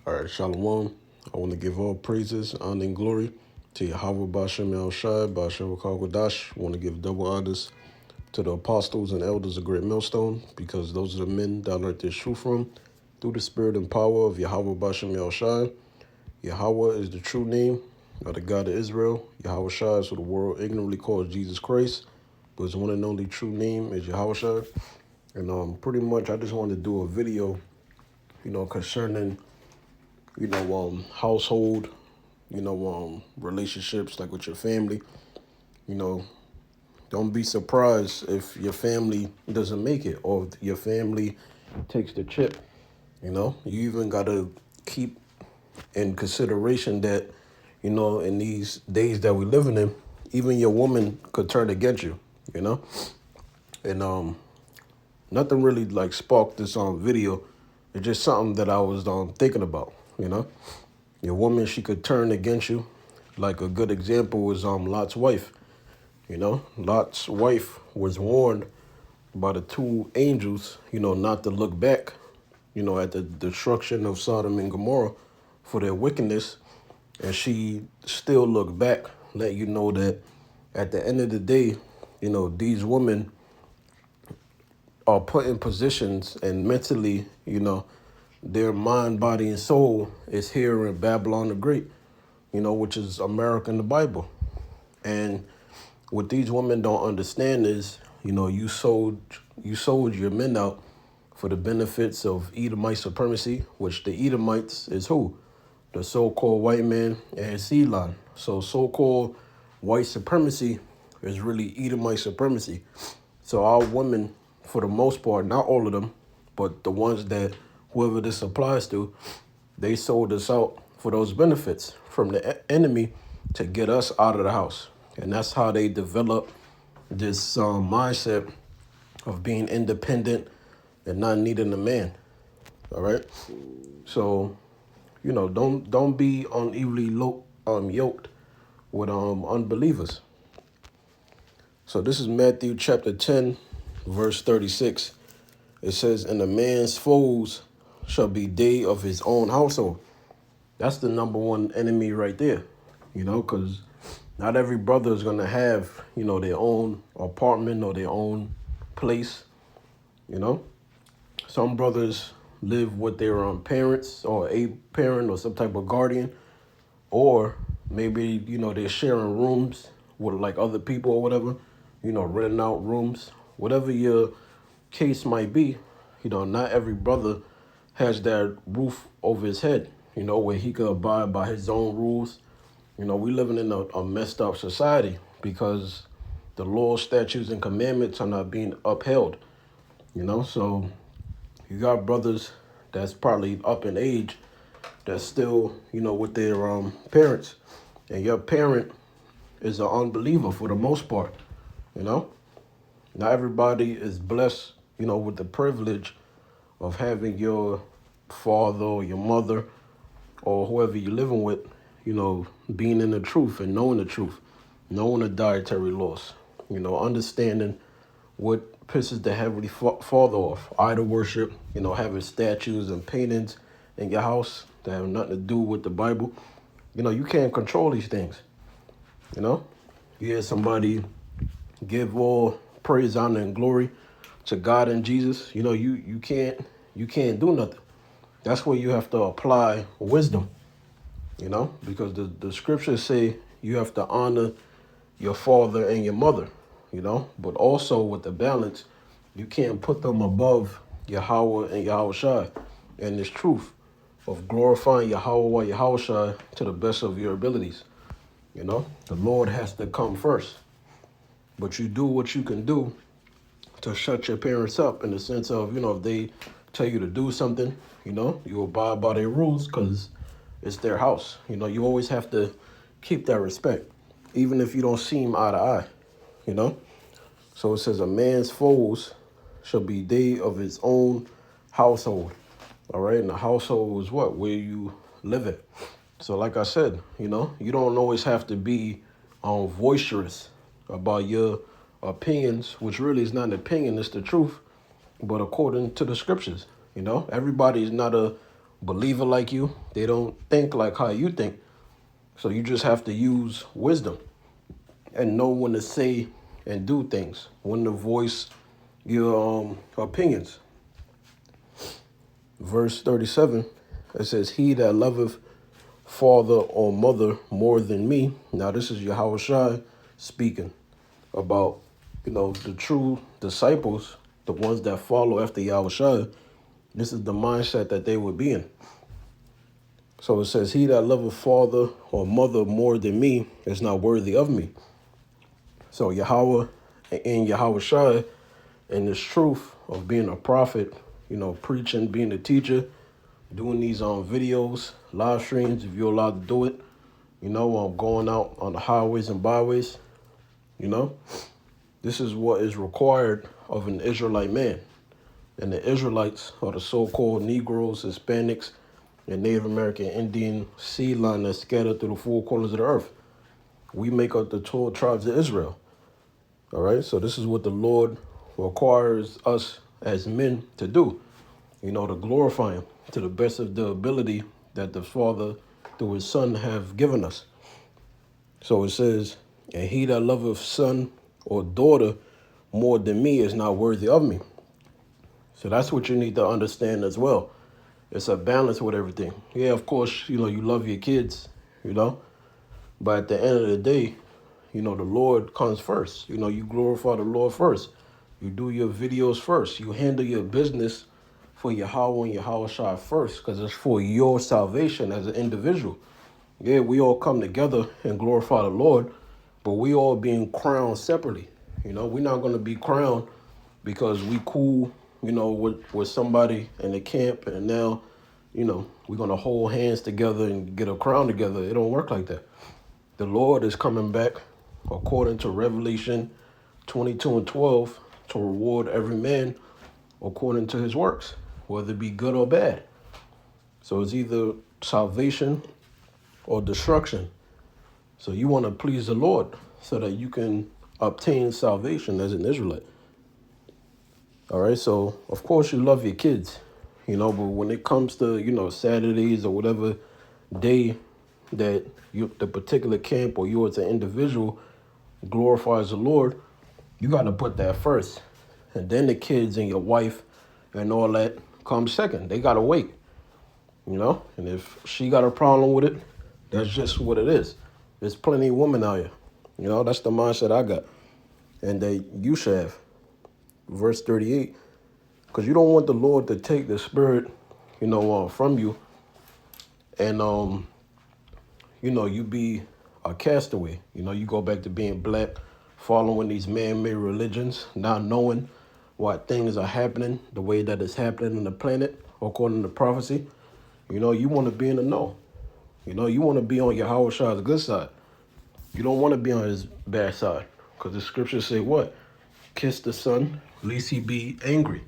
All right, Shalom. I want to give all praises, honor, and glory to Yahweh Bashem El Shai, Bashem Kodash. I want to give double honors to the apostles and elders of Great Millstone, because those are the men that I learned this truth from through the spirit and power of Yahweh Bashem El Shai. Yahweh is the true name of the God of Israel. Yahweh Shai is who the world ignorantly calls Jesus Christ, but his one and only true name is Yahweh Shai. And pretty much I just wanted to do a video, concerning household, relationships like with your family. You know, don't be surprised if your family doesn't make it or if your family takes the chip. You even got to keep in consideration that, in these days that we're living in, even your woman could turn against you, and nothing really like sparked this video. It's just something that I was thinking about. Your woman, she could turn against you. Like a good example was Lot's wife. Lot's wife was warned by the two angels, not to look back, at the destruction of Sodom and Gomorrah for their wickedness. And she still looked back, let you know that at the end of the day, these women are put in positions and mentally, their mind, body, and soul is here in Babylon the Great, which is America in the Bible. And what these women don't understand is, you sold your men out for the benefits of Edomite supremacy, which the Edomites is who? The so-called white man and Zebulon. So-called white supremacy is really Edomite supremacy. So our women, for the most part, not all of them, but the ones that whoever this applies to, they sold us out for those benefits from the enemy to get us out of the house. And that's how they develop this mindset of being independent and not needing a man. All right. So, don't be unevenly yoked with unbelievers. So this is Matthew chapter 10, verse 36. It says, "And a man's foes shall be they of his own household." That's the number one enemy right there, because not every brother is going to have, their own apartment or their own place. Some brothers live with their parents or a parent or some type of guardian, or maybe, they're sharing rooms with like other people or whatever, renting out rooms, whatever your case might be. Not every brother has that roof over his head, where he could abide by his own rules. We living in a messed up society because the laws, statutes, and commandments are not being upheld. So you got brothers that's probably up in age that's still, with their parents, and your parent is an unbeliever for the most part. Not everybody is blessed, with the privilege of having your father or your mother or whoever you're living with, being in the truth and knowing the truth, knowing the dietary laws, understanding what pisses the Heavenly Father off. Idol worship, having statues and paintings in your house that have nothing to do with the Bible. You can't control these things. You hear somebody give all praise, honor, and glory to God and Jesus. You can't do nothing. That's where you have to apply wisdom. Because the scriptures say you have to honor your father and your mother, but also with the balance, you can't put them above Yahweh and Yahweh Shai and this truth of glorifying Yahweh and Yahweh Shai to the best of your abilities. The Lord has to come first, but you do what you can do to shut your parents up in the sense of, if they tell you to do something, you abide by their rules because it's their house. You always have to keep that respect, even if you don't see them eye to eye, So it says, a man's foes shall be they of his own household. All right. And the household is what? Where you live at. So like I said, you don't always have to be boisterous about your opinions, which really is not an opinion, it's the truth, but according to the scriptures. Everybody is not a believer like you. They don't think like how you think. So you just have to use wisdom and know when to say and do things, when to voice your opinions. Verse 37, it says, he that loveth father or mother more than me. Now this is Yahushua speaking about, the true disciples, the ones that follow after Yahushua. This is the mindset that they would be in. So it says, he that loveth father or mother more than me is not worthy of me. So Yahweh and Yahushua and this truth of being a prophet, preaching, being a teacher, doing these videos, live streams, if you're allowed to do it, going out on the highways and byways, this is what is required of an Israelite man. And the Israelites are the so-called Negroes, Hispanics, and Native American Indian seed line that's scattered through the four corners of the earth. We make up the 12 tribes of Israel. All right, so this is what the Lord requires us as men to do, to glorify him to the best of the ability that the Father through his Son have given us. So it says, and he that loveth son or daughter more than me is not worthy of me. So that's what you need to understand as well. It's a balance with everything. Yeah, of course, you love your kids, but at the end of the day, the Lord comes first. You glorify the Lord first. You do your videos first. You handle your business for Yahweh and Yahushua first, because it's for your salvation as an individual. Yeah, we all come together and glorify the Lord, but we all being crowned separately. We're not going to be crowned because we cool, with somebody in the camp, and now, we're going to hold hands together and get a crown together. It don't work like that. The Lord is coming back, according to Revelation 22:12, to reward every man according to his works, whether it be good or bad. So it's either salvation or destruction. So you want to please the Lord so that you can obtain salvation as an Israelite. All right, so of course you love your kids, but when it comes to, Saturdays or whatever day that the particular camp or you as an individual glorifies the Lord, you got to put that first. And then the kids and your wife and all that comes second. They got to wait, And if she got a problem with it, that's just what it is. There's plenty of women out here. That's the mindset I got. And that you should have. Verse 38, because you don't want the Lord to take the spirit, from you. And, you be a castaway. You go back to being black, following these man-made religions, not knowing what things are happening, the way that it's happening on the planet, according to prophecy. You want to be in the know. You want to be on Yahushua's good side. You don't want to be on his bad side. Because the scriptures say what? Kiss the son, lest he be angry.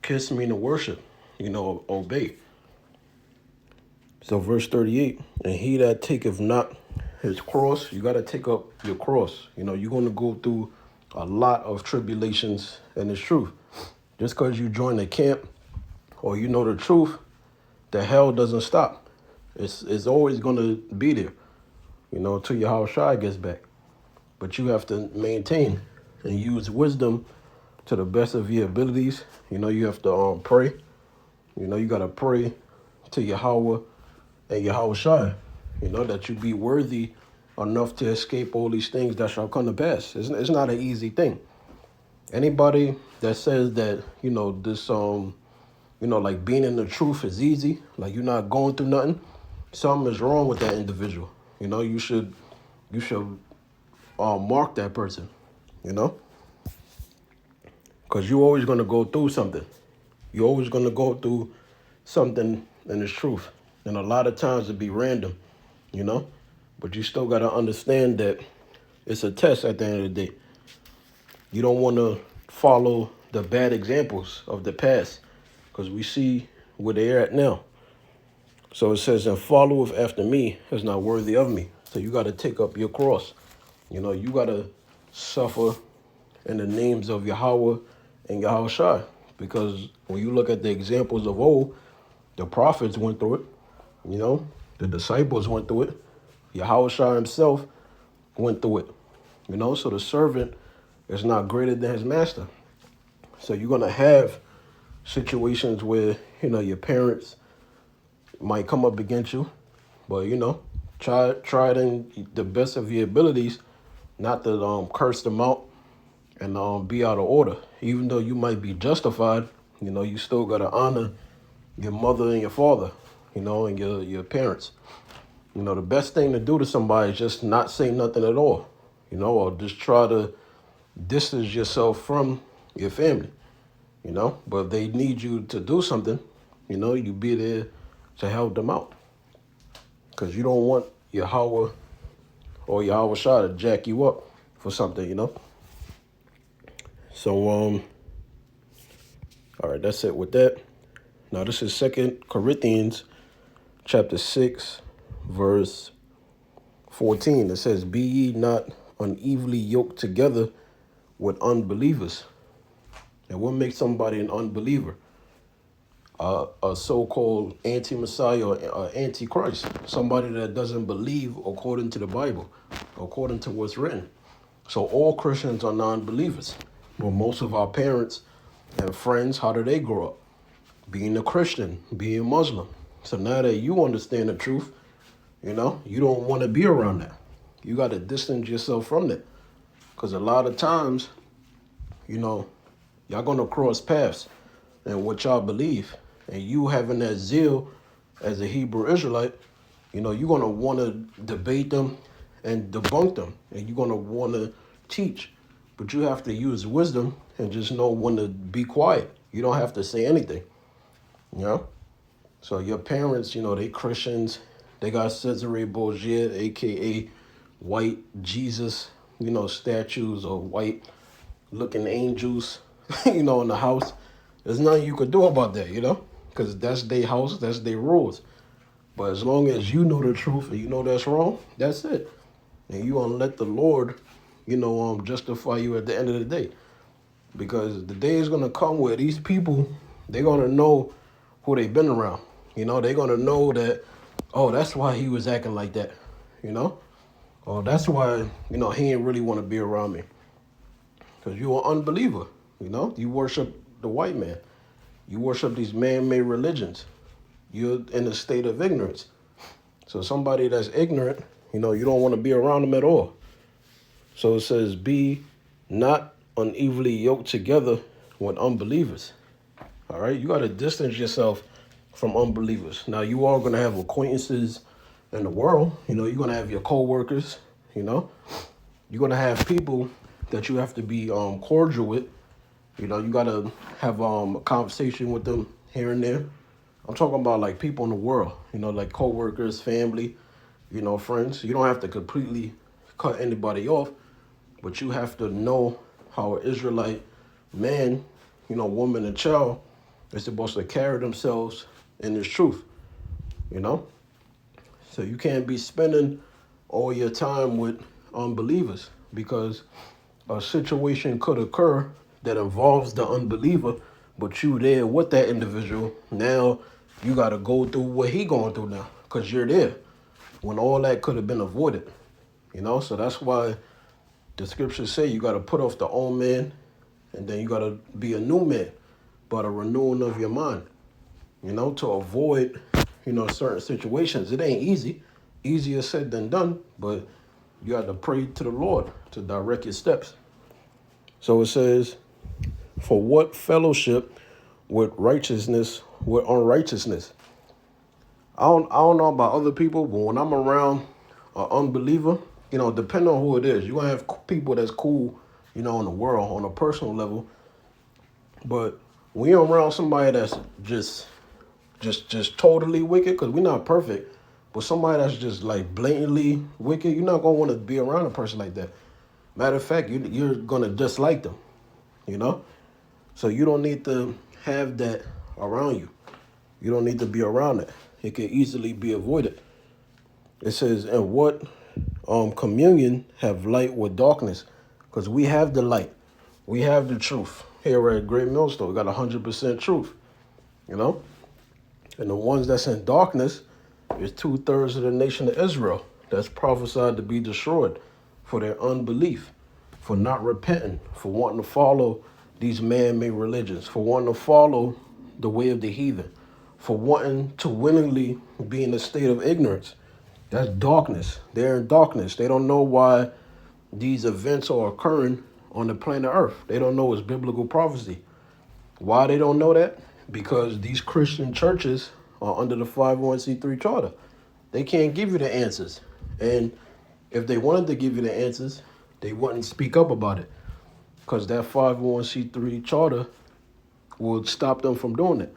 Kiss meaning worship, obey. So verse 38, and he that taketh not his cross, you got to take up your cross. You're going to go through a lot of tribulations and it's truth. Just because you join the camp or you know the truth, the hell doesn't stop. It's always going to be there, until Yahushua gets back. But you have to maintain and use wisdom to the best of your abilities. You have to pray. You got to pray to Yahweh and Yahushua, that you be worthy enough to escape all these things that shall come to pass. It's not an easy thing. Anybody that says that, this, like being in the truth is easy, like you're not going through nothing, something is wrong with that individual. You should mark that person, because you're always going to go through something. You're always going to go through something in the truth. And a lot of times it'd be random, but you still got to understand that it's a test at the end of the day. You don't want to follow the bad examples of the past, because we see where they're at now. So it says, and followeth after me is not worthy of me. So you got to take up your cross. You got to suffer in the names of Yahweh and Yahushua. Because when you look at the examples of old, The prophets went through it. You know, the disciples went through it. Yahushua himself went through it. You know, so the servant is not greater than his master. So you're going to have situations where, you know, your parents might come up against you, but, you know, try it in the best of your abilities not to curse them out and be out of order. Even though you might be justified, you know, you still got to honor your mother and your father, you know, and your parents. You know, the best thing to do to somebody is just not say nothing at all, you know, or just try to distance yourself from your family, you know. But if they need you to do something, you know, you be there to help them out. Because you don't want Yahweh or Yahushua to jack you up for something, you know. So, all right, that's it with that. Now, this is 2 Corinthians chapter 6, verse 14. It says, be ye not unevenly yoked together with unbelievers. And what makes somebody an unbeliever? A so-called anti-Messiah or anti-Christ. Somebody that doesn't believe according to the Bible, according to what's written. So all Christians are non-believers. Well, most of our parents and friends, how do they grow up? Being a Christian, being Muslim. So now that you understand the truth, you know, you don't want to be around that. You got to distance yourself from that. Because a lot of times, you know, y'all going to cross paths in what y'all believe. And you having that zeal as a Hebrew Israelite, you know, you're going to want to debate them and debunk them. And you're going to want to teach. But you have to use wisdom and just know when to be quiet. You don't have to say anything, you know? So your parents, you know, they Christians. They got Cesare Borgia, a.k.a. white Jesus, you know, statues or white-looking angels, you know, in the house. There's nothing you could do about that, you know, because that's their house, that's their rules. But as long as you know the truth and you know that's wrong, that's it. And you gonna let the Lord, you know, justify you at the end of the day. Because the day is gonna come where these people, they're gonna know who they've been around. You know, they're gonna know that, oh, that's why he was acting like that, you know? Oh, that's why, you know, he ain't really want to be around me. Because you're an unbeliever, you know? You worship the white man. You worship these man-made religions. You're in a state of ignorance. So somebody that's ignorant, you know, you don't want to be around them at all. So it says, be not unevenly yoked together with unbelievers. All right? You got to distance yourself from unbelievers. Now, you are going to have acquaintances in the world. You know, you're going to have your co-workers, you know. You're going to have people that you have to be cordial with. You know, you got to have a conversation with them here and there. I'm talking about like people in the world, you know, like co-workers, family, you know, friends. You don't have to completely cut anybody off, but you have to know how an Israelite man, you know, woman and child is supposed to carry themselves in this truth, you know. So you can't be spending all your time with unbelievers because a situation could occur that involves the unbeliever, but you there with that individual. Now you got to go through what he going through now because you're there when all that could have been avoided, you know. So that's why the scriptures say you got to put off the old man and then you got to be a new man by the renewing of your mind, you know, to avoid, you know, certain situations. It ain't easy. Easier said than done, but you got to pray to the Lord to direct your steps. So it says, for what fellowship with righteousness with unrighteousness? I don't know about other people, but when I'm around an unbeliever, you know, depending on who it is, you're going to have people that's cool, you know, in the world on a personal level. But when you're around somebody that's just totally wicked, because we're not perfect, but somebody that's just like blatantly wicked, you're not going to want to be around a person like that. Matter of fact, you're going to dislike them, you know? So you don't need to have that around you. You don't need to be around it. It can easily be avoided. It says, and what communion have light with darkness? Because we have the light. We have the truth. Here at Great Millstone, we got 100% truth, you know? And the ones that's in darkness is 2/3 of the nation of Israel that's prophesied to be destroyed for their unbelief, for not repenting, for wanting to follow these man-made religions, for wanting to follow the way of the heathen, for wanting to willingly be in a state of ignorance. That's darkness. They're in darkness. They don't know why these events are occurring on the planet Earth. They don't know it's biblical prophecy. Why they don't know that? Because these Christian churches are under the 501c3 charter. They can't give you the answers. And if they wanted to give you the answers, they wouldn't speak up about it. Because that 501c3 charter would stop them from doing it.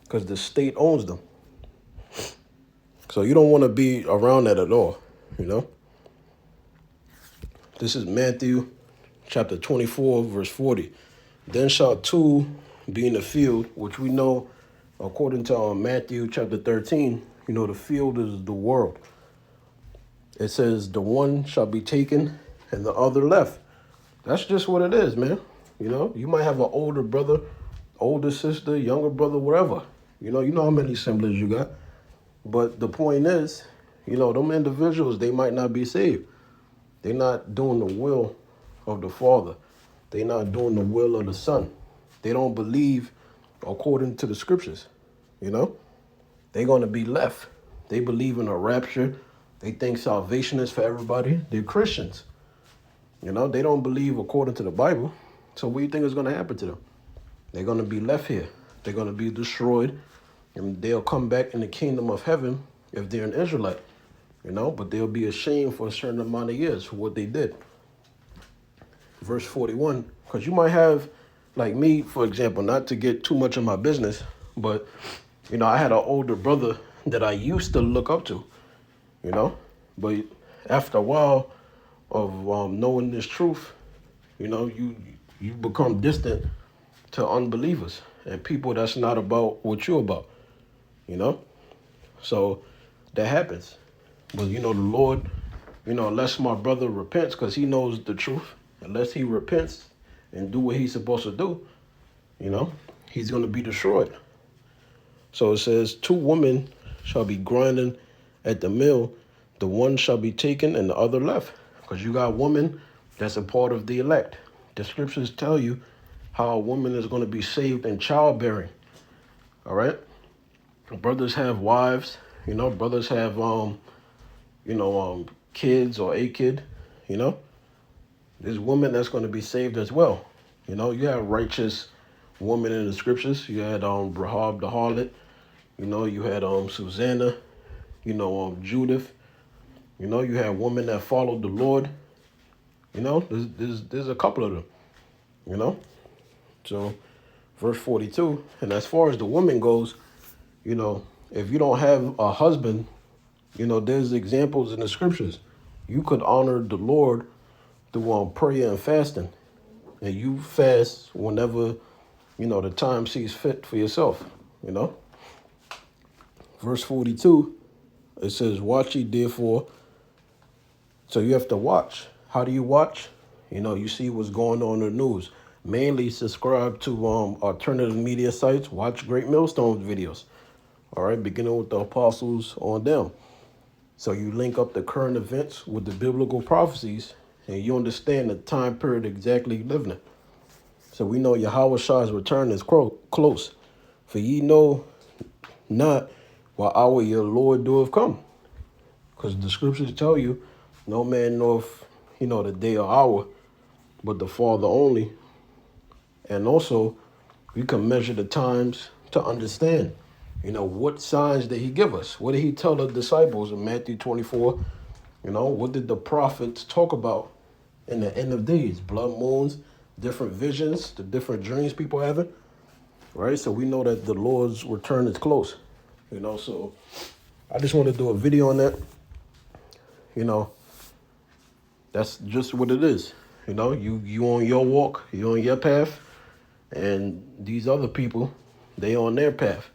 Because the state owns them. So you don't want to be around that at all, you know? This is Matthew chapter 24, verse 40. Then shall two be in the field, which we know, according to Matthew chapter 13, you know, the field is the world. It says the one shall be taken and the other left. That's just what it is, man. You know, you might have an older brother, older sister, younger brother, whatever. You know how many siblings you got. But the point is, you know, them individuals, they might not be saved. They're not doing the will of the Father. They're not doing the will of the Son. They don't believe according to the scriptures, you know? They're going to be left. They believe in a rapture. They think salvation is for everybody. They're Christians. You know, they don't believe according to the Bible. So what do you think is going to happen to them? They're going to be left here. They're going to be destroyed. And they'll come back in the kingdom of heaven if they're an Israelite, you know, but they'll be ashamed for a certain amount of years for what they did. Verse 41, because you might have, like me, for example, not to get too much of my business, but, you know, I had an older brother that I used to look up to, you know, but after a while of knowing this truth, you know, you become distant to unbelievers and people that's not about what you're about. You know, so that happens. But, you know, the Lord, you know, unless my brother repents, because he knows the truth, unless he repents and do what he's supposed to do, you know, he's going to be destroyed. So it says, two women shall be grinding at the mill. The one shall be taken and the other left. Because you got a woman that's a part of the elect. The scriptures tell you how a woman is going to be saved in childbearing. All right. Brothers have wives, you know, brothers have, kids or a kid, you know. There's women that's going to be saved as well. You know, you have righteous women in the scriptures. You had Rahab the harlot, you know, you had Susanna, you know, Judith. You know, you had women that followed the Lord. You know, there's a couple of them, you know. So, verse 42, and as far as the woman goes, you know, if you don't have a husband, you know, there's examples in the scriptures. You could honor the Lord through prayer and fasting. And you fast whenever, you know, the time sees fit for yourself, you know. Verse 42, it says, watch ye therefore. So you have to watch. How do you watch? You know, you see what's going on in the news. Mainly subscribe to alternative media sites. Watch Great Millstones videos. All right, beginning with the apostles on down. So you link up the current events with the biblical prophecies, and you understand the time period exactly living in. So we know Yahweh's return is close. For ye know not what hour your Lord doeth come. Because the scriptures tell you, no man knoweth, you know, the day or hour, but the Father only. And also, we can measure the times to understand. You know, what signs did he give us? What did he tell the disciples in Matthew 24? You know, what did the prophets talk about in the end of days? Blood moons, different visions, the different dreams people having, right? So we know that the Lord's return is close, you know. So I just want to do a video on that. You know, that's just what it is. You know, you on your walk, you on your path, and these other people, they on their path.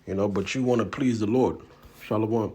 You know, but you want to please the Lord. Shalom.